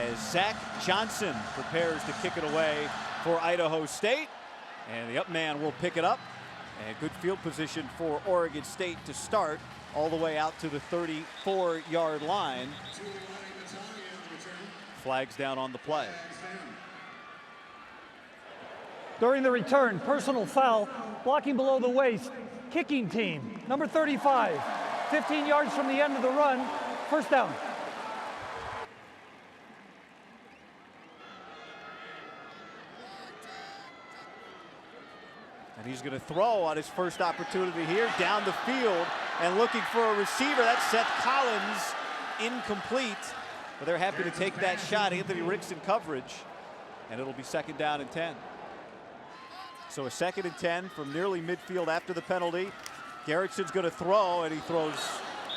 as Zach Johnson prepares to kick it away for Idaho State. And the up man will pick it up. And good field position for Oregon State to start all the way out to the 34-yard line. Flags down on the play. During the return, personal foul, blocking below the waist, kicking team, number 35, 15 yards from the end of the run, first down. And he's going to throw on his first opportunity here, down the field, and looking for a receiver. That's Seth Collins, incomplete. But they're happy to take that shot. Anthony Ricks in coverage, and it'll be second down and 10. So a 2nd and 10 from nearly midfield after the penalty. Garrettson's going to throw, and he throws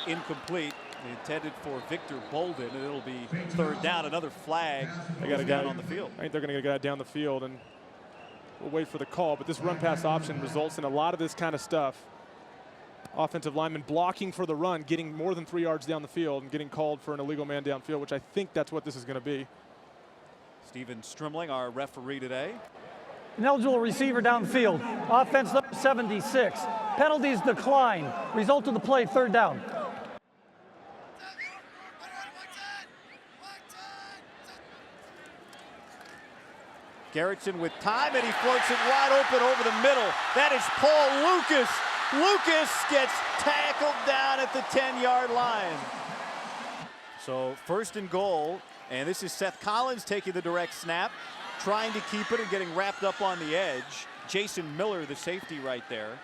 incomplete. Intended for Victor Bolden, and it'll be third down. Another flag. They got a guy on the field. I think they're going to get a guy down the field, and we'll wait for the call. But this run-pass option results in a lot of this kind of stuff. Offensive lineman blocking for the run, getting more than 3 yards down the field, and getting called for an illegal man downfield, which I think that's what this is going to be. Stephen Strimling, our referee today. An eligible receiver downfield. Offense number 76. Penalties decline. Result of the play, third down. Garrettson with time, and he floats it wide open over the middle. That is Paul Lucas. Lucas gets tackled down at the 10-yard line. So first and goal, and this is Seth Collins taking the direct snap, trying to keep it and getting wrapped up on the edge. Jason Miller, the safety right there.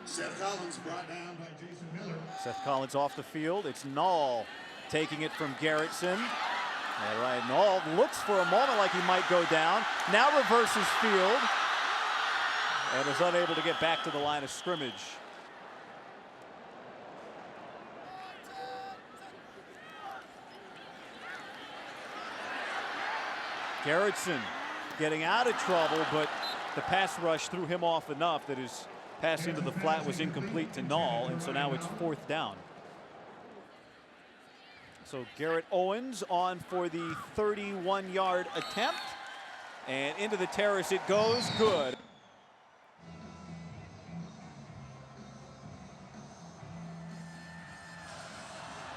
Seth Collins brought down by Jason Miller. Seth Collins off the field. It's Nall taking it from Garrettson. All right, Nall looks for a moment like he might go down. Now reverses field and is unable to get back to the line of scrimmage. Garrettson getting out of trouble, but the pass rush threw him off enough that his pass into the flat was incomplete to Nall, and so now it's fourth down. So Garrett Owens on for the 31-yard attempt, and into the terrace it goes, good.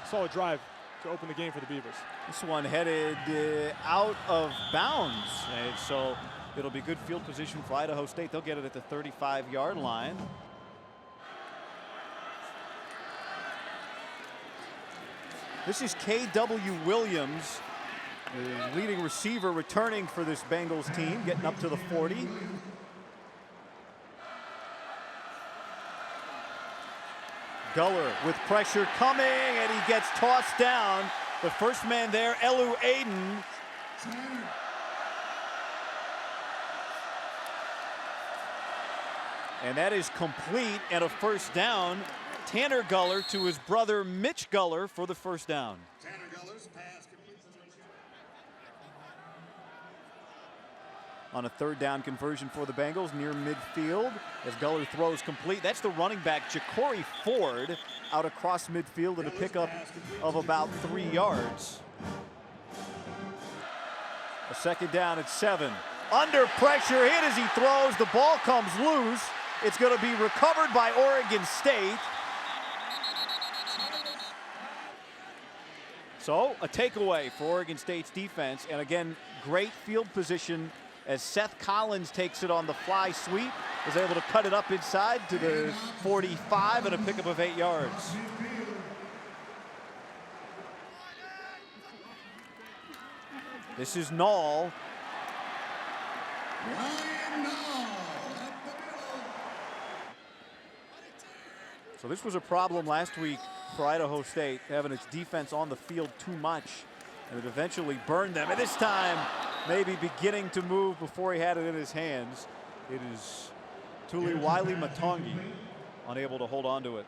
Solid drive to open the game for the Beavers. This one headed out of bounds, and so it'll be good field position for Idaho State. They'll get it at the 35-yard line. This is K.W. Williams, the leading receiver, returning for this Bengals team, getting up to the 40. Guller with pressure coming, and he gets tossed down. The first man there, Elu Aiden. And that is complete and a first down. Tanner Guller to his brother Mitch Guller for the first down. Tanner Guller's pass complete. On a third down conversion for the Bengals near midfield as Guller throws complete. That's the running back Ja'Cory Ford out across midfield and a pickup of about 3 yards. A second down at 7. Under pressure, hit as he throws. The ball comes loose. It's going to be recovered by Oregon State. So a takeaway for Oregon State's defense, and again, great field position as Seth Collins takes it on the fly sweep, is able to cut it up inside to the 45 and a pickup of 8 yards. This is Nall. So this was a problem last week for Idaho State, having its defense on the field too much, and it eventually burned them. And this time, maybe beginning to move before he had it in his hands. It is Tuli Wiley Matongi unable to hold on to it.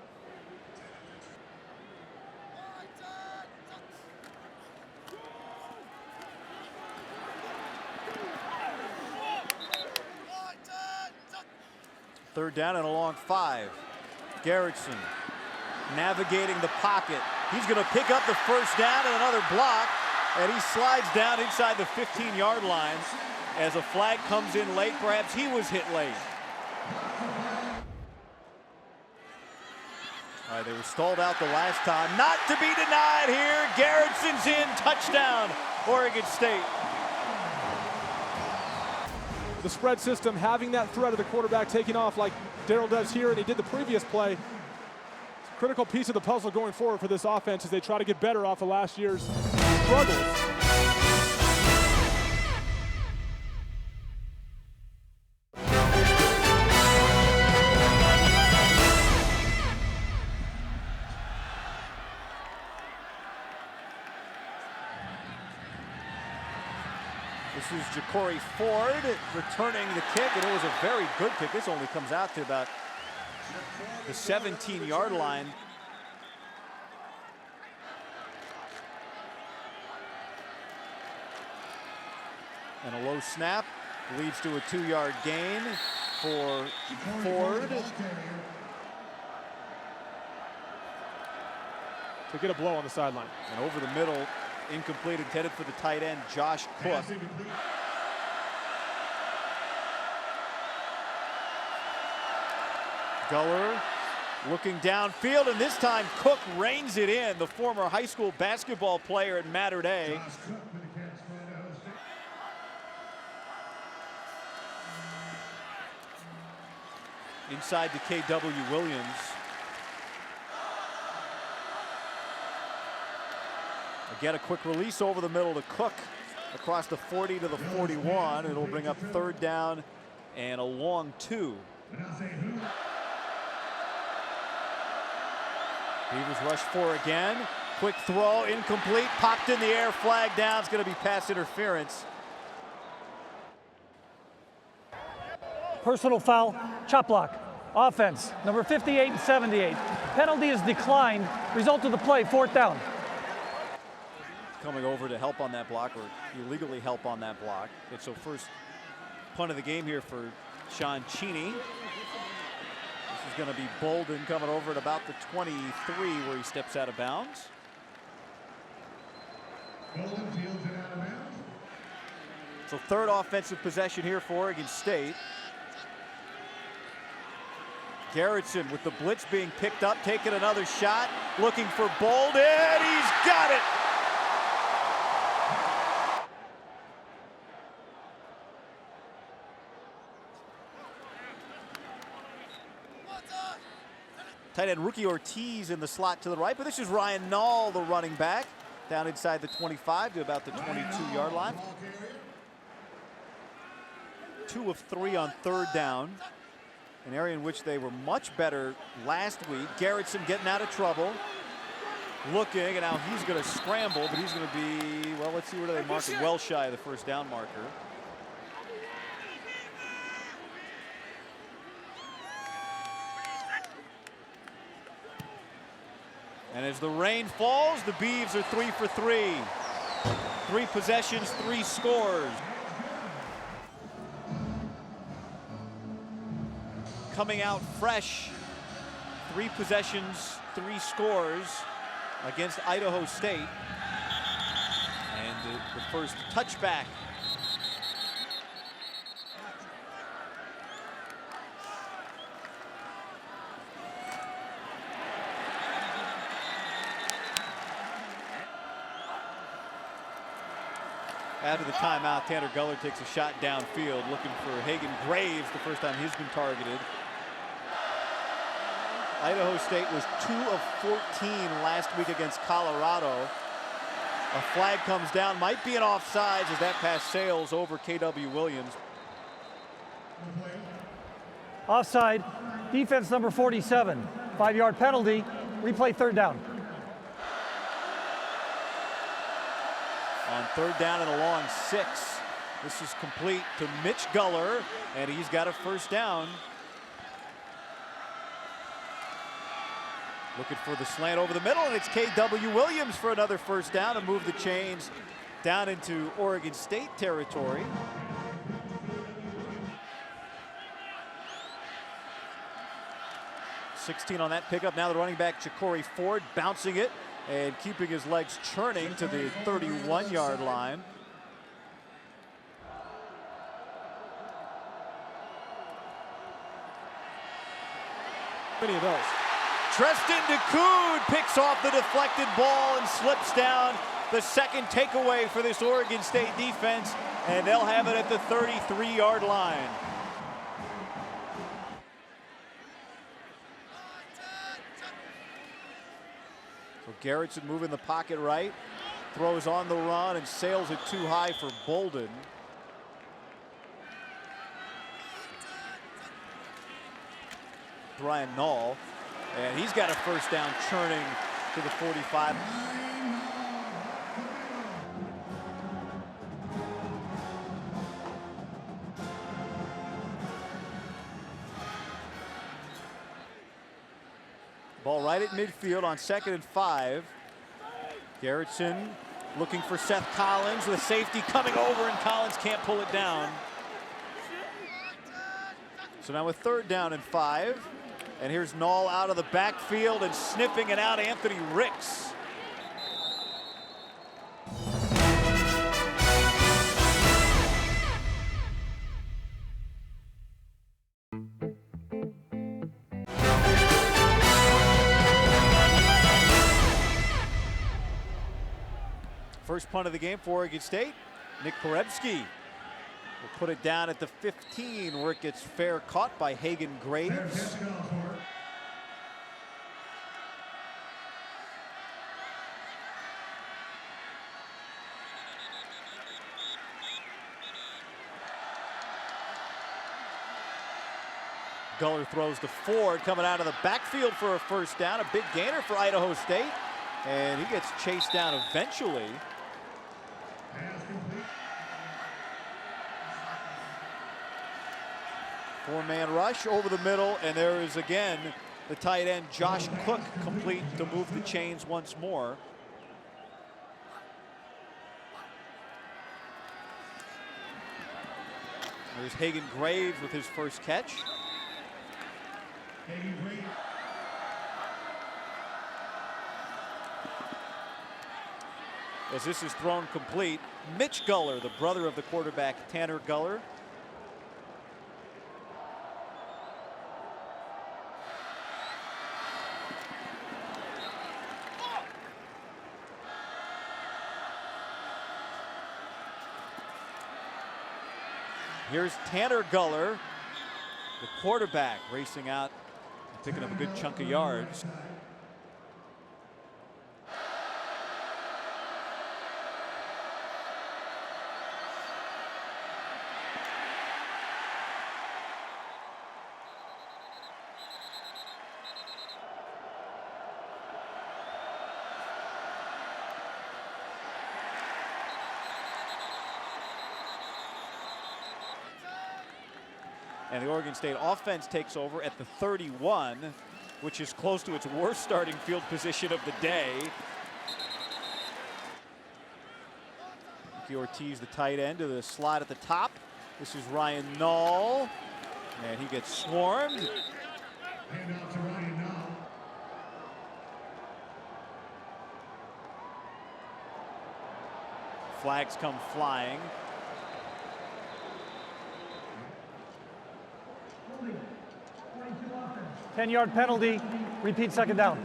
Third down and a long 5. Garrettson navigating the pocket. He's going to pick up the first down and another block. And he slides down inside the 15-yard line as a flag comes in late. Perhaps he was hit late. All right, they were stalled out the last time. Not to be denied here. Garrettson's in. Touchdown, Oregon State. The spread system, having that threat of the quarterback taking off like Darrell does here, and he did the previous play. It's a critical piece of the puzzle going forward for this offense as they try to get better off of last year's struggles. This is Ja'Cory Ford returning the kick, and it was a very good kick. This only comes out to about the 17-yard line. And a low snap leads to a 2-yard gain for Ford. To get a blow on the sideline. And over the middle, incomplete, intended for the tight end, Josh Cook. Guller looking downfield, and this time Cook reins it in, the former high school basketball player at Mater Dei. Inside to K.W. Williams. Again, a quick release over the middle to Cook across the 40 to the 41. It'll bring up 3rd down and a long 2. Beavers rush 4 again. Quick throw, incomplete, popped in the air, flag down. It's going to be pass interference. Personal foul, chop block. Offense, number 58 and 78. Penalty is declined. Result of the play, 4th down. Coming over to help on that block, or illegally help on that block. And so first punt of the game here for Sean Cheney. This is going to be Bolden coming over at about the 23 where he steps out of bounds. So 3rd offensive possession here for Oregon State. Garrettson with the blitz being picked up, taking another shot, looking for Bolden. He's got it. Tight end rookie Ortiz in the slot to the right, but this is Ryan Nall, the running back, down inside the 25 to about the 22-yard line. 2 of 3 on 3rd down, an area in which they were much better last week. Garrettson getting out of trouble, looking, and now he's going to scramble, but he's going to be, well, let's see, where do they mark him? Well shy of the 1st down marker. And as the rain falls, the Beavs are 3 for 3. 3 possessions, 3 scores. Coming out fresh, 3 possessions, 3 scores against Idaho State. And the first touchback. After the timeout, Tanner Guller takes a shot downfield, looking for Hagan Graves, the first time he's been targeted. Idaho State was 2 of 14 last week against Colorado. A flag comes down, might be an offsides as that pass sails over K.W. Williams. Offside, defense number 47. 5-yard penalty, replay 3rd down. On 3rd down and a long 6. This is complete to Mitch Guller, and he's got a 1st down. Looking for the slant over the middle, and it's K.W. Williams for another 1st down to move the chains down into Oregon State territory. .16 on that pickup. Now the running back, Ja'Cory Ford, bouncing it and keeping his legs churning to the 31-yard line. Many of those. Treston DeCoud picks off the deflected ball and slips down. The second takeaway for this Oregon State defense, and they'll have it at the 33-yard line. So Garrettson moving the pocket right, throws on the run and sails it too high for Bolden. Brian Null, and he's got a first down churning to the 45. Ball right at midfield on 2nd and 5. Garrettson looking for Seth Collins with safety coming over, and Collins can't pull it down. So now with 3rd down and 5. And here's Null out of the backfield and sniffing it out, Anthony Ricks. First punt of the game for Oregon State. Nick Porebski will put it down at the 15 where it gets fair caught by Hagan Graves. Guller throws to Ford, coming out of the backfield for a first down. A big gainer for Idaho State. And he gets chased down eventually. Four-man rush over the middle, and there is again the tight end Josh Cook complete to move the chains once more. There's Hagan Graves with his first catch. As this is thrown complete, Mitch Guller, the brother of the quarterback Tanner Guller. Here's Tanner Guller, the quarterback, racing out and picking up a good chunk of yards. And the Oregon State offense takes over at the 31, which is close to its worst starting field position of the day. Ricky Ortiz, the tight end, to the slot at the top. This is Ryan Null, and he gets swarmed. Hand out to Ryan Null. Flags come flying. – 10-yard penalty, repeat 2nd down.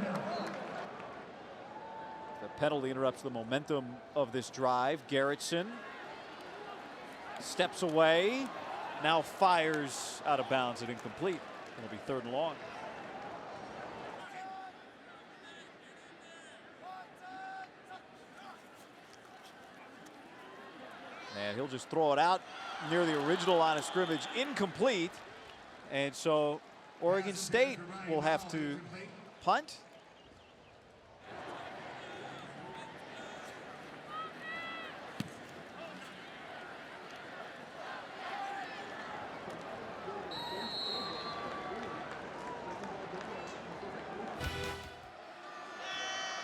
The penalty interrupts the momentum of this drive. Garrettson steps away, now fires out of bounds and incomplete. It'll be 3rd and long. And he'll just throw it out near the original line of scrimmage, incomplete. And so Oregon State will have to punt.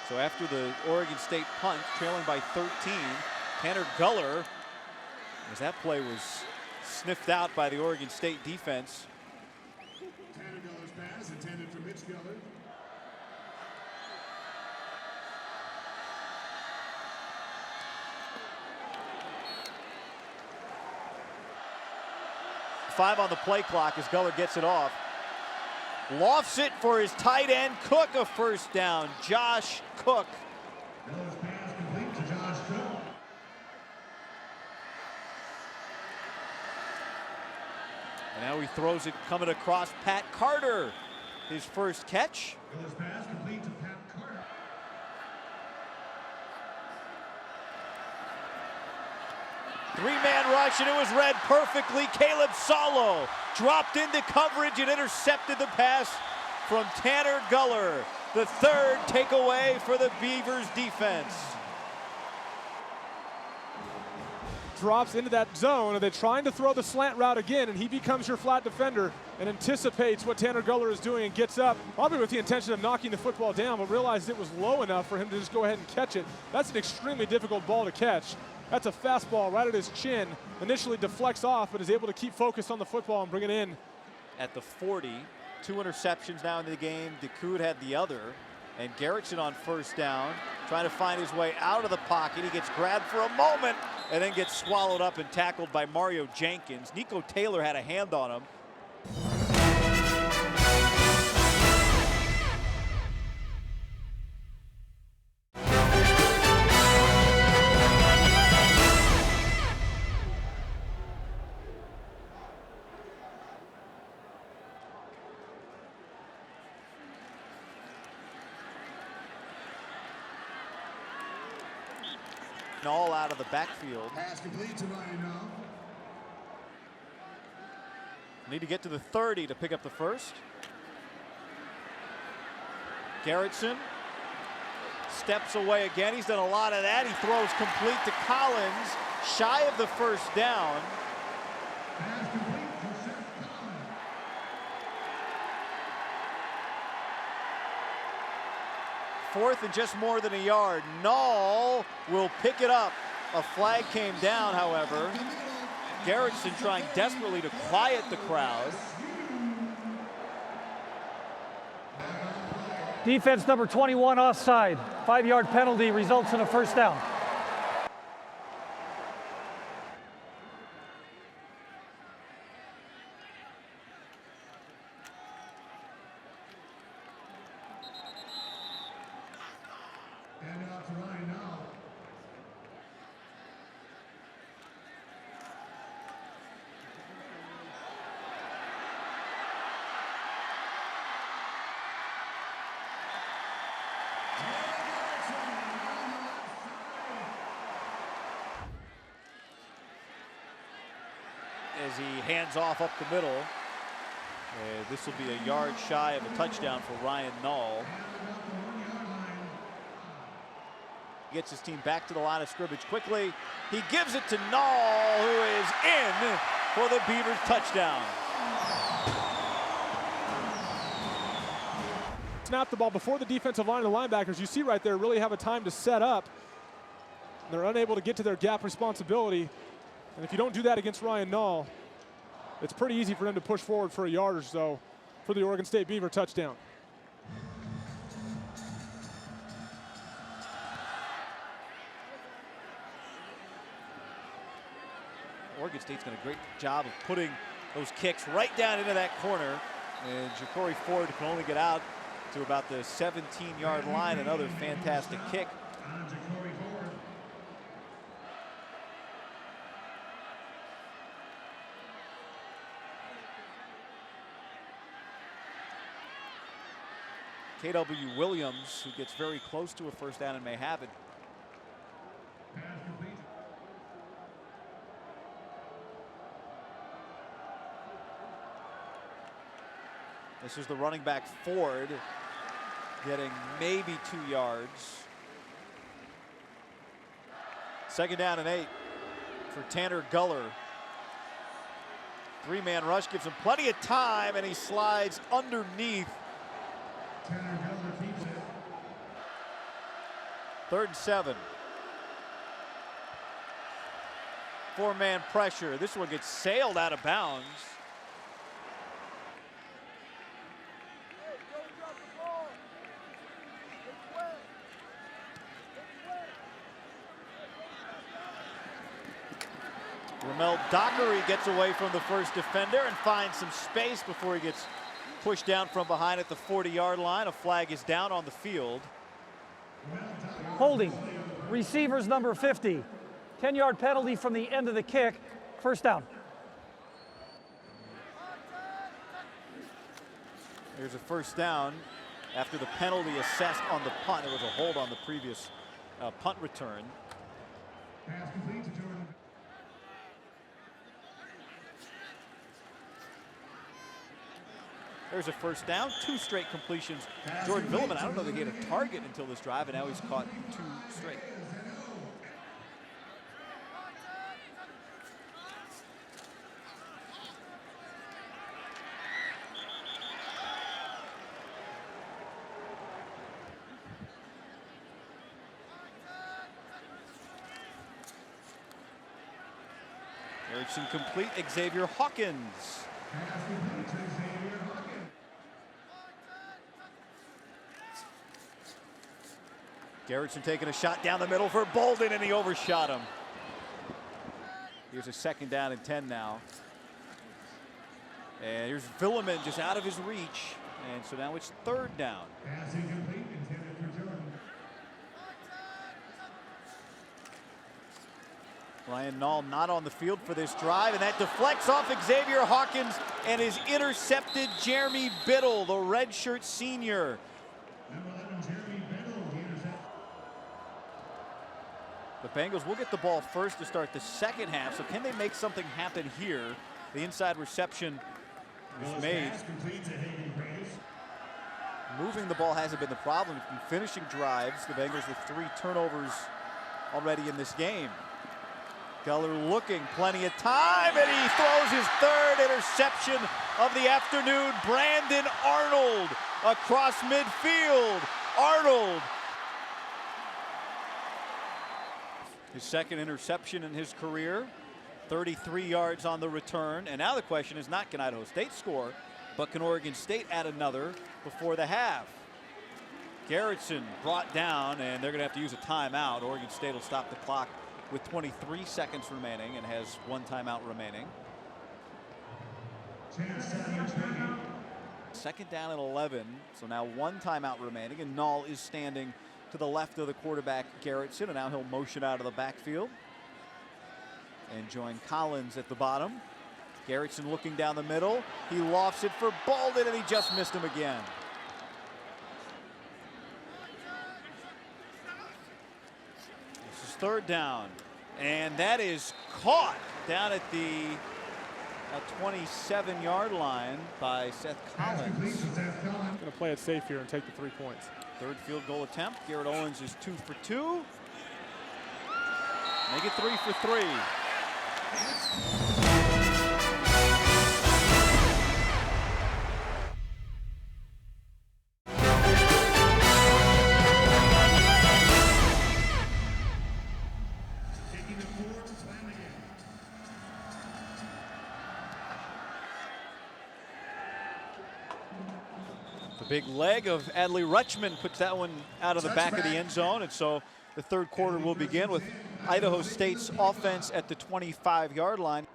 So after the Oregon State punt, trailing by 13, Tanner Guller, as that play was sniffed out by the Oregon State defense. Tanner Guller's pass intended for Mitch Guller. 2:05 on the play clock as Guller gets it off. Lofts it for his tight end, Cook, a first down. Josh Cook. Miller's pass complete to Josh Cook. And now he throws it coming across Pat Carter. His first catch. Miller's pass complete to Pat Carter. Three-man rush, and it was read perfectly. Caleb Salo dropped into coverage and intercepted the pass from Tanner Guller. The third takeaway for the Beavers defense. Drops into that zone, and they're trying to throw the slant route again, and he becomes your flat defender and anticipates what Tanner Guller is doing and gets up, probably with the intention of knocking the football down, but realized it was low enough for him to just go ahead and catch it. That's an extremely difficult ball to catch. That's a fastball right at his chin. Initially deflects off, but is able to keep focused on the football and bring it in. At the 40, 2 interceptions now in the game. DeCoud had the other. And Garrettson on first down, trying to find his way out of the pocket. He gets grabbed for a moment and then gets swallowed up and tackled by Mario Jenkins. Nico Taylor had a hand on him. All out of the backfield. Pass complete to Ryan Nall. Need to get to the 30 to pick up the first. Garrettson steps away again. He's done a lot of that. He throws complete to Collins, shy of the first down. Pass complete to Seth Collins. Fourth and just more than a yard. Nall will pick it up. A flag came down, however. Garrettson trying desperately to quiet the crowd. Defense number 21 offside. 5-yard penalty results in a first down. Hand off to Ryan Nall. As he hands off up the middle. This will be a yard shy of a touchdown for Ryan Nall. Gets his team back to the line of scrimmage quickly. He gives it to Nall, who is in for the Beavers touchdown. Snap the ball before the defensive line and the linebackers. You see right there really have a time to set up. They're unable to get to their gap responsibility. And if you don't do that against Ryan Nall, it's pretty easy for them to push forward for a yard or so for the Oregon State Beaver touchdown. Oregon State's done a great job of putting those kicks right down into that corner. And Ja'Cory Ford can only get out to about the 17-yard line. Another fantastic kick. On Ja'Cory Ford. KW Williams, who gets very close to a first down and may have it. Pass complete. This is the running back Ford, getting maybe 2 yards. Second down and 8 for Tanner Guller. 3-man rush gives him plenty of time, and he slides underneath. Tanner Guller keeps it. 3rd and 7. 4-man pressure. This one gets sailed out of bounds. Ramel Dockery gets away from the first defender and finds some space before he gets pushed down from behind at the 40-yard line. A flag is down on the field. Holding. Receivers number 50. 10-yard penalty from the end of the kick. First down. Here's a first down after the penalty assessed on the punt. It was a hold on the previous punt return. Pass complete to Jordan. There's a first down, 2 straight completions. Jordan Villeman, I don't know that he had a target until this drive, and now he's caught 2 straight. Erickson complete, Xavier Hawkins. Pass complete to Xavier Hawkins. Garrettson taking a shot down the middle for Bolden, and he overshot him. Here's a second down and 10 now. And here's Villeman just out of his reach. And so now it's third down. Pass incomplete, intended for Jordan. Ryan Nall not on the field for this drive, and that deflects off Xavier Hawkins and is intercepted Jeremy Biddle, the redshirt senior. Number 11, Jeremy Biddle, the intercept. The Bengals will get the ball first to start the second half, so can they make something happen here? The inside reception is made. Pass complete to Hayden Graves. Moving the ball hasn't been the problem. It's been finishing drives. The Bengals with 3 turnovers already in this game. Geller looking, plenty of time, and he throws his 3rd interception of the afternoon. Brandon Arnold across midfield. Arnold. His 2nd interception in his career. 33 yards on the return. And now the question is not can Idaho State score, but can Oregon State add another before the half? Garrettson brought down, and they're going to have to use a timeout. Oregon State will stop the clock with 23 seconds remaining and has 1 timeout remaining. 10 seconds remaining. Second down and 11, so now 1 timeout remaining, and Nall is standing to the left of the quarterback, Garrettson, and now he'll motion out of the backfield and join Collins at the bottom. Garrettson looking down the middle. He lofts it for Bolden, and he just missed him again. This is 3rd down, and that is caught down at the 27-yard line by Seth Pass complete Collins. to Seth Collins. Going to play it safe here and take the 3 points. 3rd field goal attempt. Garrett Owens is 2 for 2. Make it 3 for 3. Taking the 4, Flanagan. The big leg of Adley Rutschman puts that one out of the back of the end zone, and so the 3rd quarter will begin with Idaho State's offense at the 25-yard line.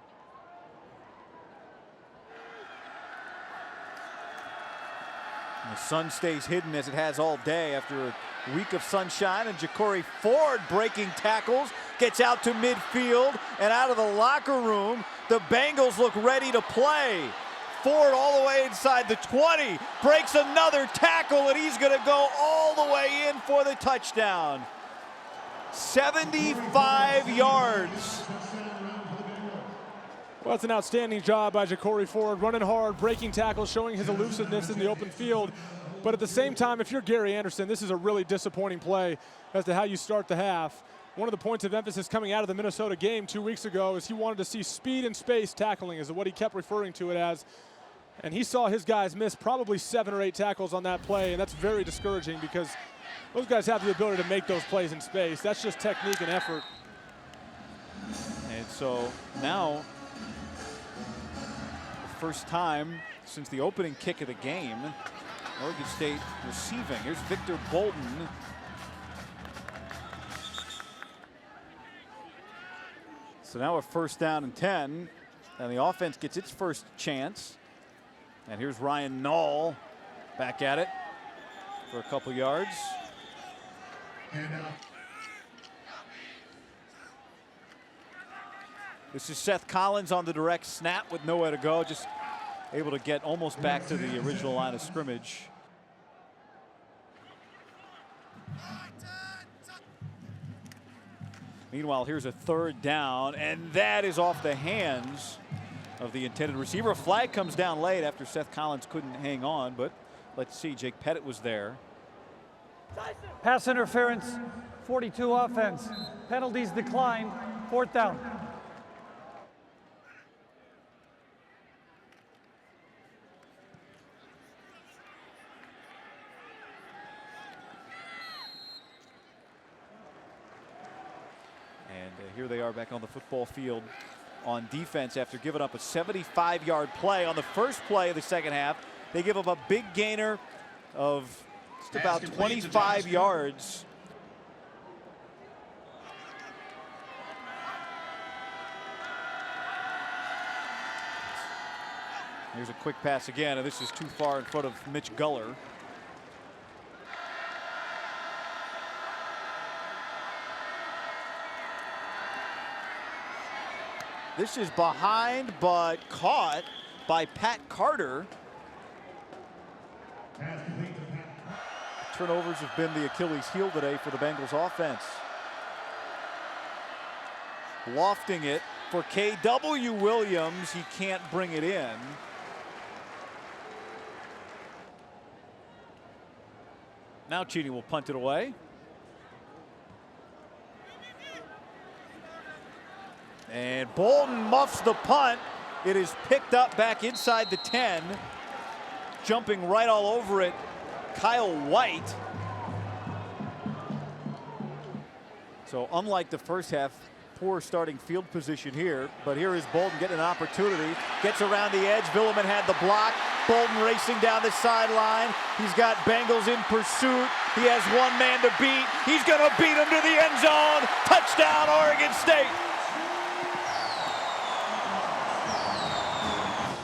And the sun stays hidden as it has all day after a week of sunshine, and Ja'Cory Ford breaking tackles, gets out to midfield, and out of the locker room, the Bengals look ready to play. Ford all the way inside the 20, breaks another tackle, and he's going to go all the way in for the touchdown. 75 yards. Well, it's an outstanding job by Ja'Cory Ford, running hard, breaking tackles, showing his elusiveness in the open field. But at the same time, if you're Gary Anderson, this is a really disappointing play as to how you start the half. One of the points of emphasis coming out of the Minnesota game 2 weeks ago is he wanted to see speed and space tackling, is what he kept referring to it as. And he saw his guys miss probably 7 or 8 tackles on that play, and that's very discouraging because those guys have the ability to make those plays in space. That's just technique and effort. And so now, the first time since the opening kick of the game, Oregon State receiving. Here's Victor Bolden. So now a first down and 10, and the offense gets its first chance. And here's Ryan Nall back at it for a couple yards. This is Seth Collins on the direct snap with nowhere to go, just able to get almost back to the original line of scrimmage. Meanwhile, here's a third down, and that is off the hands of the intended receiver. A flag comes down late after Seth Collins couldn't hang on, but let's see, Jake Pettit was there. Pass interference, 42 offense. Penalties declined, 4th down. And here they are back on the football field on defense after giving up a 75-yard play on the first play of the second half. They give up a big gainer of just about 25 yards. Here's a quick pass again, and this is too far in front of Mitch Guller. This is behind, but caught by Pat Carter. Turnovers have been the Achilles heel today for the Bengals offense. Lofting it for K.W. Williams. He can't bring it in. Now Cheney will punt it away. And Bolton muffs the punt. It is picked up back inside the 10. Jumping right all over it, Kyle White. So unlike the first half, poor starting field position here. But here is Bolton getting an opportunity. Gets around the edge. Villeman had the block. Bolton racing down the sideline. He's got Bengals in pursuit. He has one man to beat. He's going to beat him to the end zone. Touchdown, Oregon State.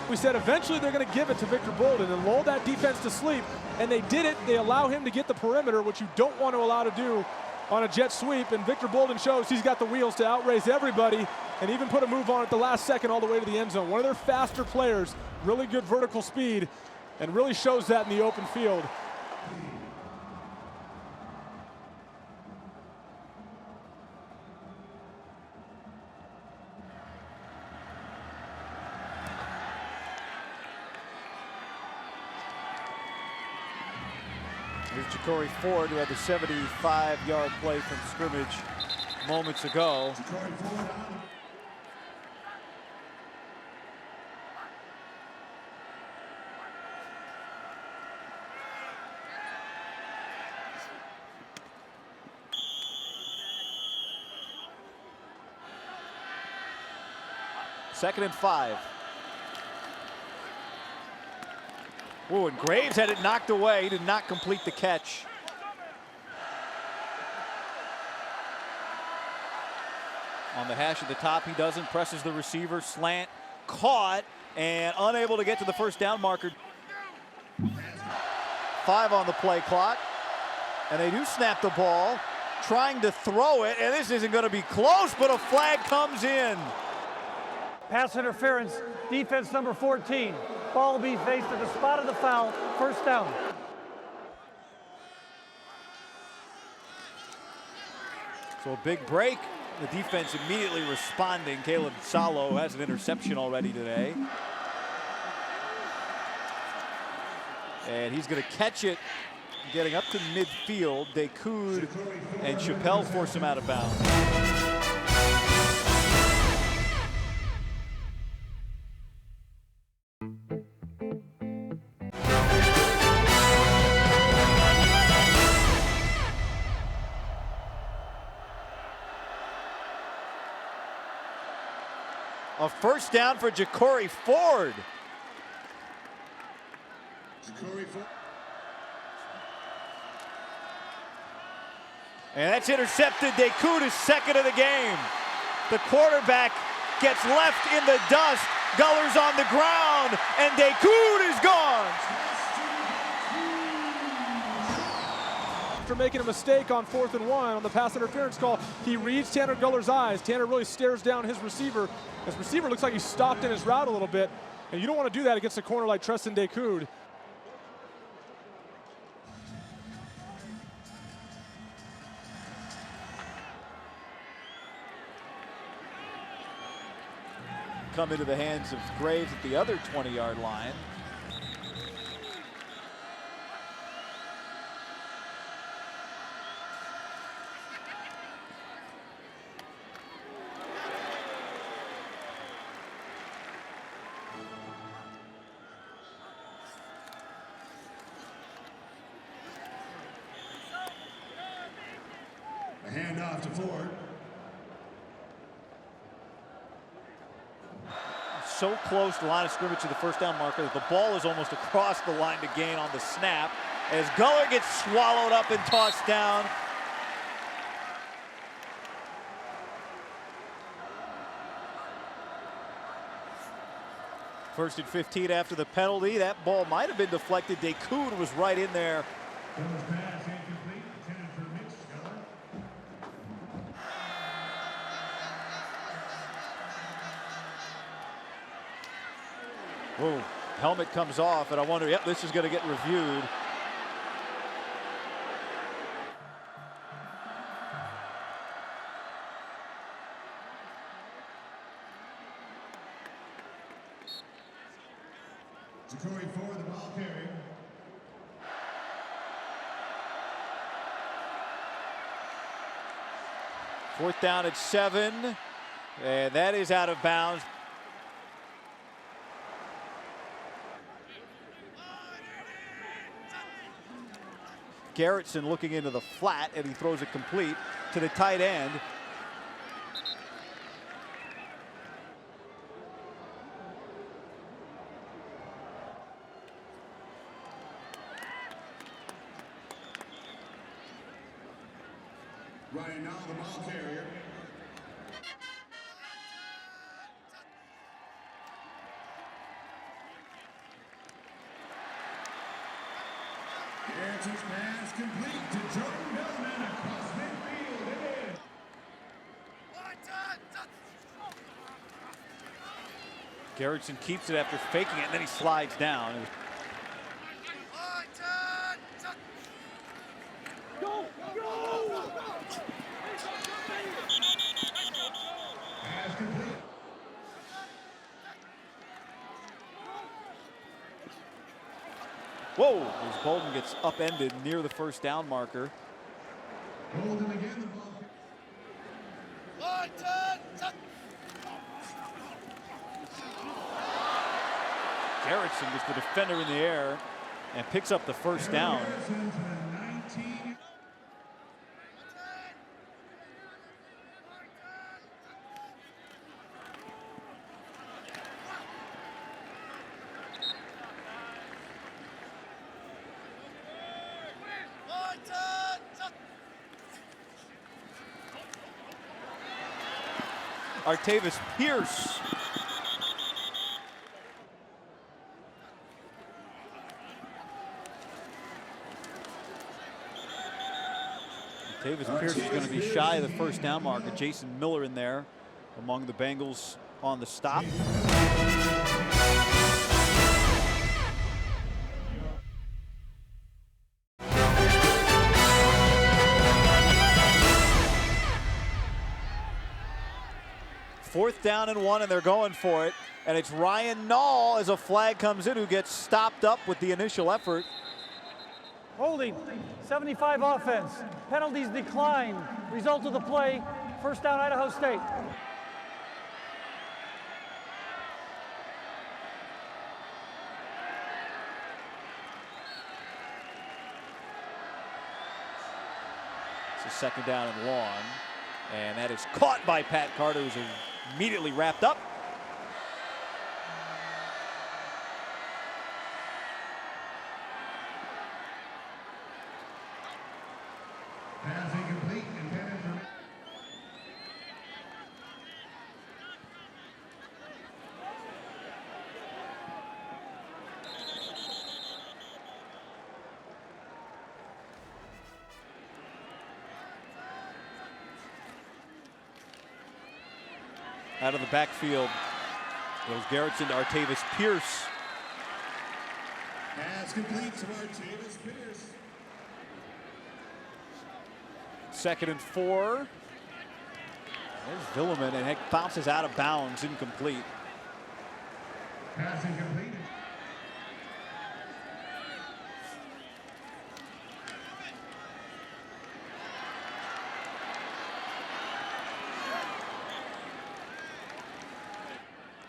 We said eventually they're going to give it to Victor Bolden and lull that defense to sleep, and they did it. They allow him to get the perimeter, which you don't want to allow to do on a jet sweep, and Victor Bolden shows he's got the wheels to outrace everybody and even put a move on at the last second all the way to the end zone. One of their faster players, really good vertical speed, and really shows that in the open field. Here's Ja'Cory Ford, who had the 75-yard play from scrimmage moments ago. Second and 5. Ooh, and Graves had it knocked away. He did not complete the catch. On the hash at the top, he doesn't. Presses the receiver, slant, caught, and unable to get to the first down marker. 5 on the play clock. And they do snap the ball, trying to throw it, and this isn't going to be close, but a flag comes in. Pass interference, defense number 14. Ball will be faced at the spot of the foul, first down. So a big break. The defense immediately responding. Caleb Salo has an interception already today. And he's going to catch it, getting up to midfield. Decoud and Chappelle force him out of bounds. A first down for Ja'Cory Ford. And that's intercepted. Decoud is second of the game. The quarterback gets left in the dust. Guller's on the ground, and DeCoud is gone. After making a mistake on 4th and 1 on the pass interference call, he reads Tanner Guller's eyes. Tanner really stares down his receiver. His receiver looks like he stopped in his route a little bit, and you don't want to do that against a corner like Treston DeCoud. Come into the hands of Graves at the other 20-yard line. A handoff to Ford. So close to the line of scrimmage to the first down marker that the ball is almost across the line to gain on the snap as Guller gets swallowed up and tossed down. First and 15 after the penalty. That ball might have been deflected. DeCoud was right in there. Guller's pass incomplete. Intended for Mitch Guller. Whoa, helmet comes off, and I wonder, yep, this is going to get reviewed. Corey Ford, the ball carrier. Fourth down at 7, and that is out of bounds. Garrettson looking into the flat, and he throws it complete to the tight end. Ryan Nall, the ball carrier. Garrettson's pass complete to Jordan Bellman across midfield. It is. Garrettson keeps it after faking it, and then he slides down. Pass complete. Whoa, as Bolden gets upended near the first down marker. Bolden again, the ball Garrettson gets the defender in the air and picks up the first down. Garretson to the 19. Artavis Pierce. Artavis Pierce is going to be shy of the first down marker. Jason Miller in there among the Bengals on the stop. Fourth down and 1, and they're going for it. And it's Ryan Nall, as a flag comes in, who gets stopped up with the initial effort. Holding, 75 offense. Penalties decline. Result of the play, first down Idaho State. It's a second down and long. And that is caught by Pat Carter, who's immediately wrapped up. Pass incomplete. Intended for Out of the backfield goes Garrettson to Artavis Pierce. Pass complete to Artavis Pierce. 2nd and 4. There's Villeman, and it bounces out of bounds, incomplete. Pass incomplete.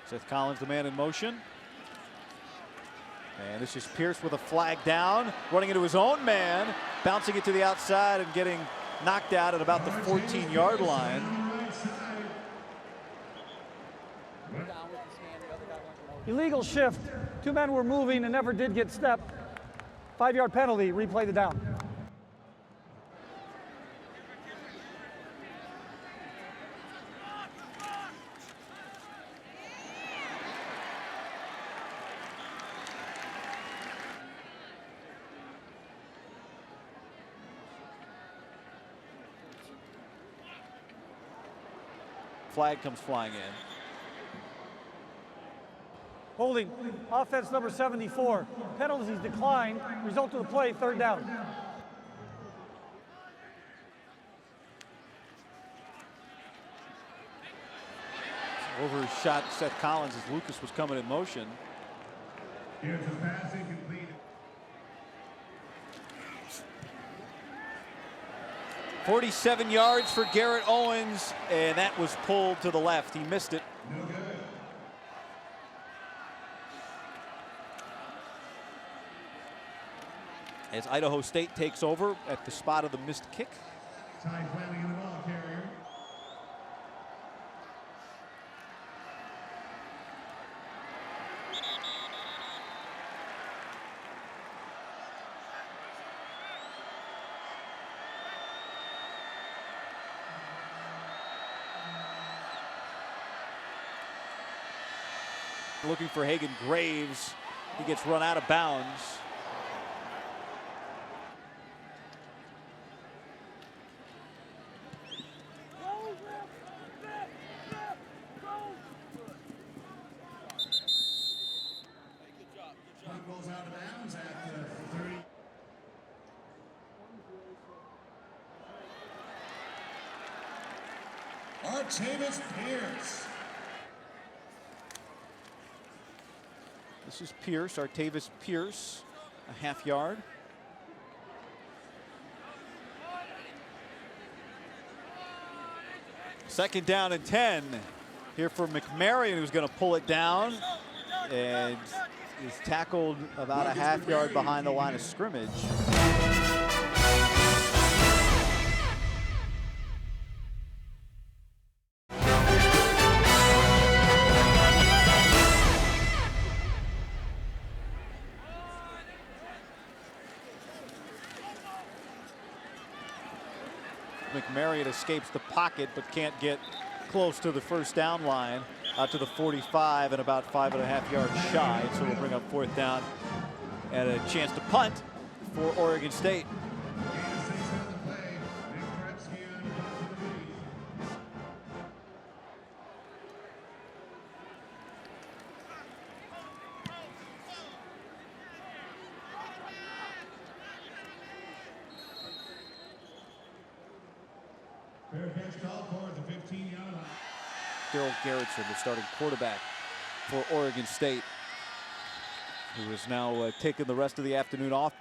Seth Collins, the man in motion. And this is Pierce with a flag down, running into his own man, bouncing it to the outside and getting knocked out at about the 14-yard line. Illegal shift. 2 men were moving and never did get stepped. 5-yard penalty. Replay the down. Flag comes flying in. Holding. Offense number 74. Penalties declined. Result of the play, 3rd down. Overshot Seth Collins as Lucas was coming in motion. Here's a pass incomplete. 47 yards for Garrett Owens, and that was pulled to the left. He missed it. No good. As Idaho State takes over at the spot of the missed kick. Ty Flanagan, the ball carrier. Looking for Hagan Graves. He gets run out of bounds. Puck rolls out of bounds at the 30. Artavis Pierce. This is Pierce, Artavis Pierce, a half yard. Second down and 10 here for McMarion, who's going to pull it down and is tackled about a half yard behind the line of scrimmage. McMarion escapes the pocket but can't get close to the first down line, out to the 45 and about 5.5 yards shy. So we'll bring up 4th down and a chance to punt for Oregon State. Fair catch called for at the 15-yard line. Daryl Garrettson, the starting quarterback for Oregon State, who has now taken the rest of the afternoon off.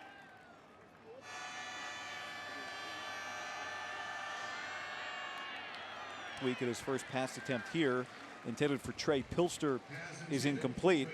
Week at his first pass attempt here, intended for Trey Pilster, is incomplete.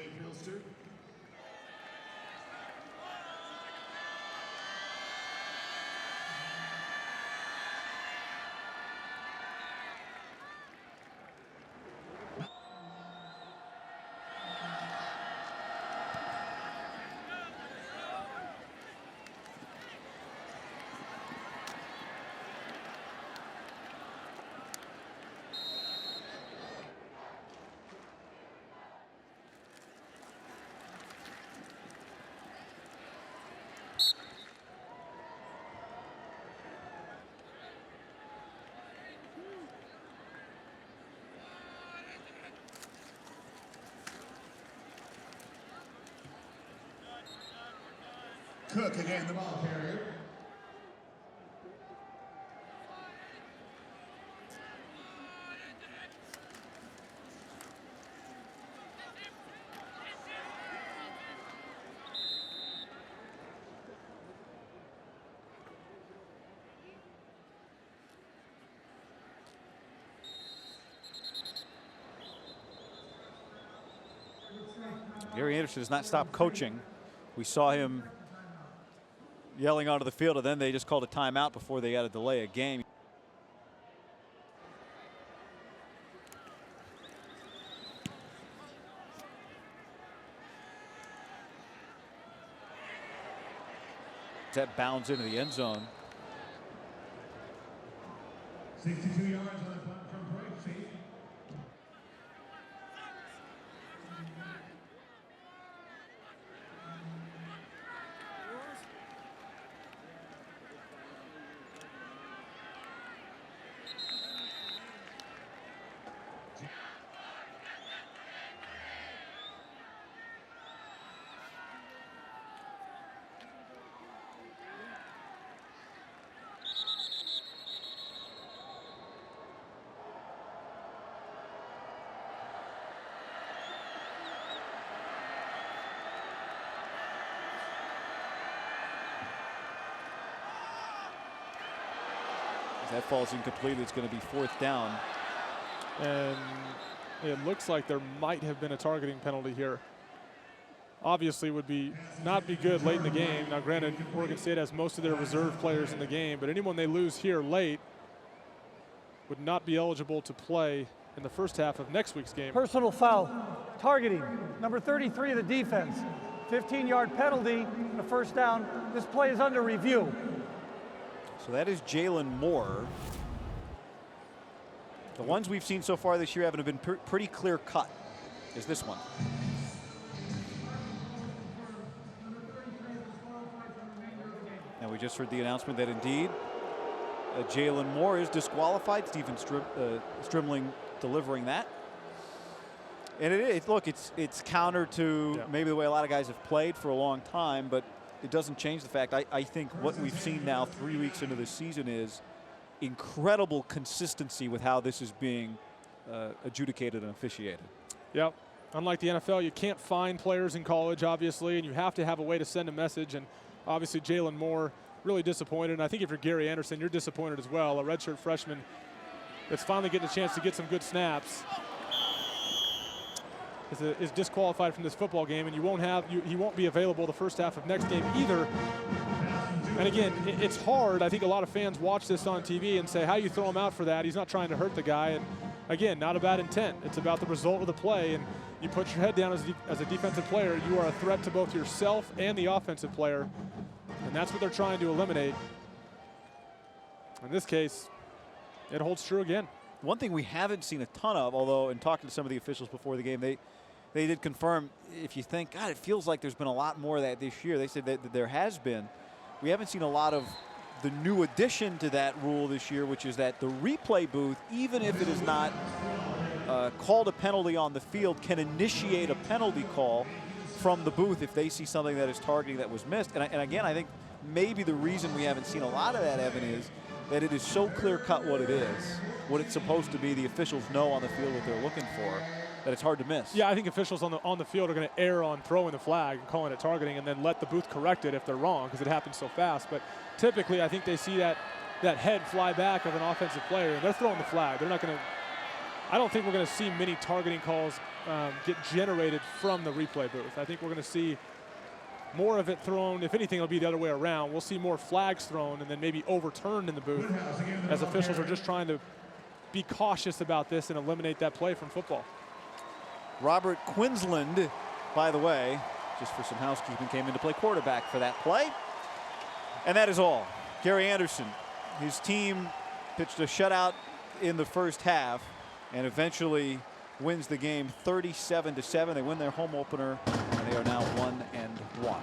Cook again, the ball carrier. Gary Anderson has not stopped coaching. We saw him yelling onto the field, and then they just called a timeout before they got to delay a game. That bounds into the end zone. 62 yards on the punt from Brightsey. That falls incomplete. It's going to be 4th down. And it looks like there might have been a targeting penalty here. Obviously would not be good late in the game. Now granted, Oregon State has most of their reserve players in the game, but anyone they lose here late would not be eligible to play in the first half of next week's game. Personal foul, targeting, number 33 of the defense. 15-yard penalty and a first down. This play is under review. So that is Jalen Moore. The ones we've seen so far this year haven't been pretty clear cut. Is this one? And we just heard the announcement that indeed Jalen Moore is disqualified. Stephen Strimling delivering that. And look, it's counter to maybe the way a lot of guys have played for a long time, but it doesn't change the fact. I think what we've seen now 3 weeks into the season is incredible consistency with how this is being adjudicated and officiated. Yep. Unlike the NFL, you can't find players in college, obviously, and you have to have a way to send a message. And obviously, Jalen Moore really disappointed. And I think if you're Gary Anderson, you're disappointed as well. A redshirt freshman that's finally getting a chance to get some good snaps is disqualified from this football game, and he won't be available the first half of next game either. And again, it's hard. I think a lot of fans watch this on TV and say, how you throw him out for that? He's not trying to hurt the guy. And again, not about intent. It's about the result of the play. And you put your head down as a defensive player, you are a threat to both yourself and the offensive player. And that's what they're trying to eliminate. In this case, it holds true again. One thing we haven't seen a ton of, although in talking to some of the officials before the game, they did confirm, if you think, God, it feels like there's been a lot more of that this year. They said that there has been. We haven't seen a lot of the new addition to that rule this year, which is that the replay booth, even if it is not called a penalty on the field, can initiate a penalty call from the booth if they see something that is targeting that was missed. And again, I think maybe the reason we haven't seen a lot of that, Evan, is that it is so clear-cut what it is, what it's supposed to be. The officials know on the field what they're looking for, that it's hard to miss. Yeah, I think officials on the field are going to err on throwing the flag and calling it targeting, and then let the booth correct it if they're wrong, because it happens so fast. But typically, I think they see that head fly back of an offensive player, and they're throwing the flag. They're not going to. I don't think we're going to see many targeting calls get generated from the replay booth. I think we're going to see more of it thrown. If anything, it'll be the other way around. We'll see more flags thrown and then maybe overturned in the booth, as officials are just trying to be cautious about this and eliminate that play from football. Robert Quinlan, by the way, just for some housekeeping, came in to play quarterback for that play. And that is all. Gary Anderson, his team pitched a shutout in the first half and eventually wins the game 37-7. They win their home opener, and they are now 1-1.